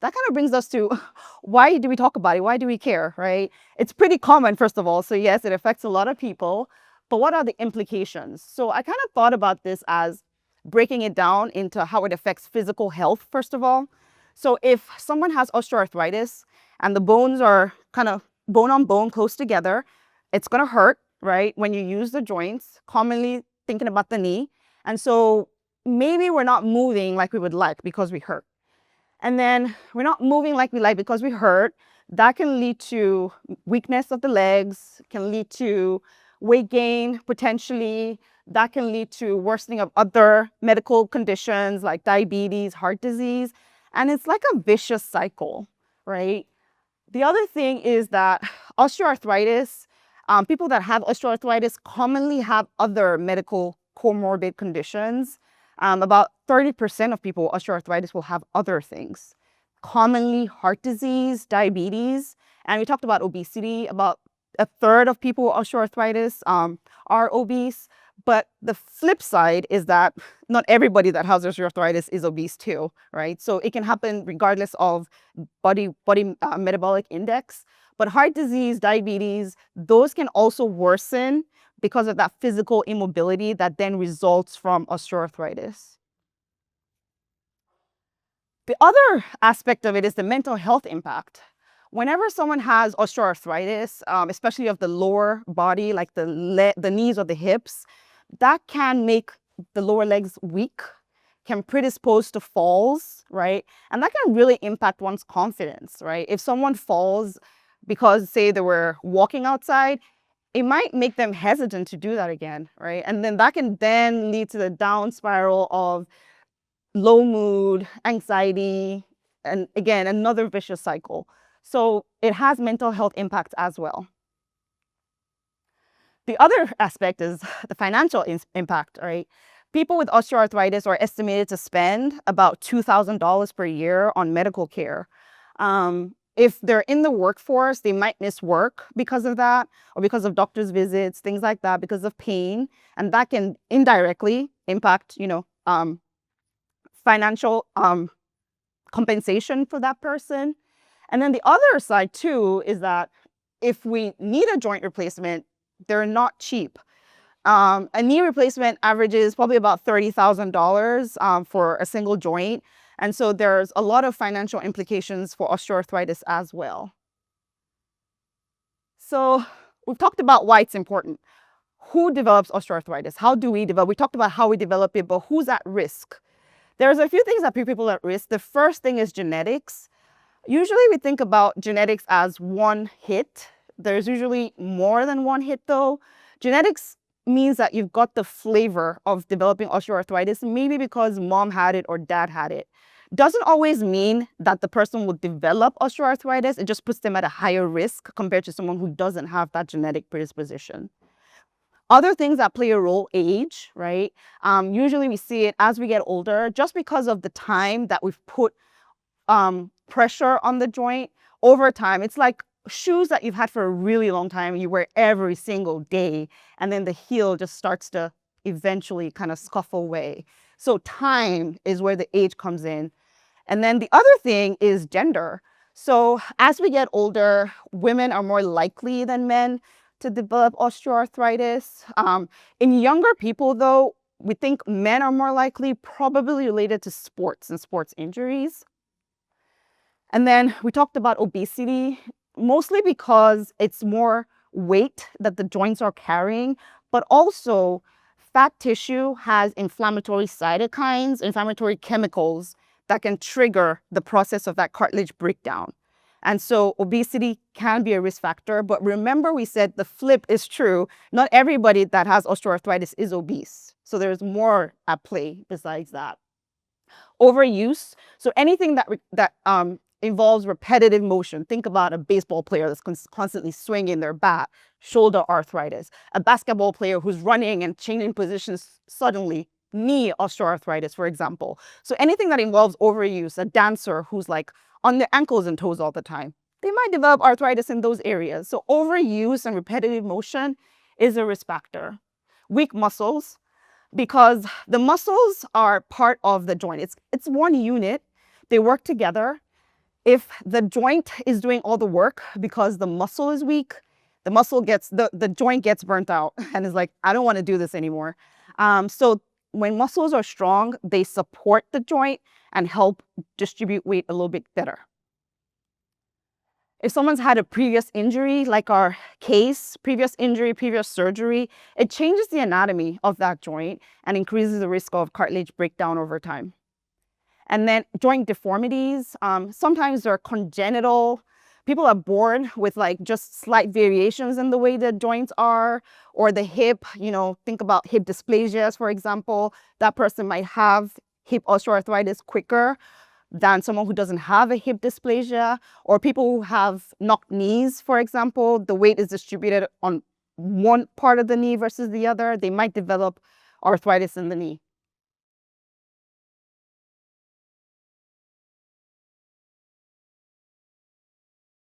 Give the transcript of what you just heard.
that kind of brings us to why do we talk about it? Why do we care, right? It's pretty common, first of all. So yes, it affects a lot of people, but what are the implications? So I kind of thought about this as breaking it down into how it affects physical health, first of all. So if someone has osteoarthritis and the bones are kind of bone on bone close together, it's going to hurt, right? When you use the joints, commonly thinking about the knee. And so maybe we're not moving like we would like because we hurt. And then we're not moving like we like because we hurt. That can lead to weakness of the legs, can lead to weight gain potentially. That can lead to worsening of other medical conditions like diabetes, heart disease. And it's like a vicious cycle, right? The other thing is that osteoarthritis, people that have osteoarthritis commonly have other medical comorbid conditions. About 30% of people with osteoarthritis will have other things, commonly heart disease, diabetes, and we talked about obesity. About a third of people with osteoarthritis are obese. But the flip side is that not everybody that has osteoarthritis is obese too, right? So it can happen regardless of body metabolic index. But heart disease, diabetes, those can also worsen because of that physical immobility that then results from osteoarthritis. The other aspect of it is the mental health impact. Whenever someone has osteoarthritis, especially of the lower body, like the knees or the hips, that can make the lower legs weak, can predispose to falls, right? And that can really impact one's confidence, right? If someone falls because, say, they were walking outside, it might make them hesitant to do that again, right? And then that can then lead to the down spiral of low mood, anxiety, and again, another vicious cycle. So it has mental health impacts as well. The other aspect is the financial impact, right? People with osteoarthritis are estimated to spend about $2,000 per year on medical care. If they're in the workforce, they might miss work because of that, or because of doctor's visits, things like that, because of pain. And that can indirectly impact, financial compensation for that person. And then the other side too is that if we need a joint replacement, they're not cheap. A knee replacement averages probably about $30,000 for a single joint. And so there's a lot of financial implications for osteoarthritis as well. So we've talked about why it's important. Who develops osteoarthritis? How do we develop? We talked about how we develop it, but who's at risk? There's a few things that put people at risk. The first thing is genetics. Usually we think about genetics as one hit. There's usually more than one hit though. Genetics means that you've got the flavor of developing osteoarthritis, maybe because mom had it or dad had it. Doesn't always mean that the person will develop osteoarthritis. It just puts them at a higher risk compared to someone who doesn't have that genetic predisposition. Other things that play a role, age, right? Usually we see it as we get older, just because of the time that we've put pressure on the joint over time. It's like shoes that you've had for a really long time, you wear every single day, and then the heel just starts to eventually kind of scuff away. So time is where the age comes in. And then the other thing is gender. So as we get older, women are more likely than men to develop osteoarthritis. In younger people, though, we think men are more likely, probably related to sports and sports injuries. And then we talked about obesity, mostly because it's more weight that the joints are carrying, but also fat tissue has inflammatory cytokines, inflammatory chemicals that can trigger the process of that cartilage breakdown. And so obesity can be a risk factor, but remember we said the flip is true. Not everybody that has osteoarthritis is obese. So there's more at play besides that. Overuse, so anything that involves repetitive motion. Think about a baseball player that's constantly swinging their bat, shoulder arthritis. A basketball player who's running and changing positions suddenly, knee osteoarthritis, for example. So anything that involves overuse, a dancer who's like on their ankles and toes all the time, they might develop arthritis in those areas. So overuse and repetitive motion is a risk factor. Weak muscles, because the muscles are part of the joint. It's one unit. They work together. If the joint is doing all the work because the muscle is weak, the joint gets burnt out and is like, I don't want to do this anymore. So when muscles are strong, they support the joint and help distribute weight a little bit better. If someone's had a previous injury, like our case, previous injury, previous surgery, it changes the anatomy of that joint and increases the risk of cartilage breakdown over time. And then joint deformities, sometimes they're congenital. People are born with like just slight variations in the way the joints are, or the hip, think about hip dysplasias, for example. That person might have hip osteoarthritis quicker than someone who doesn't have a hip dysplasia, or people who have knocked knees, for example. The weight is distributed on one part of the knee versus the other. They might develop arthritis in the knee.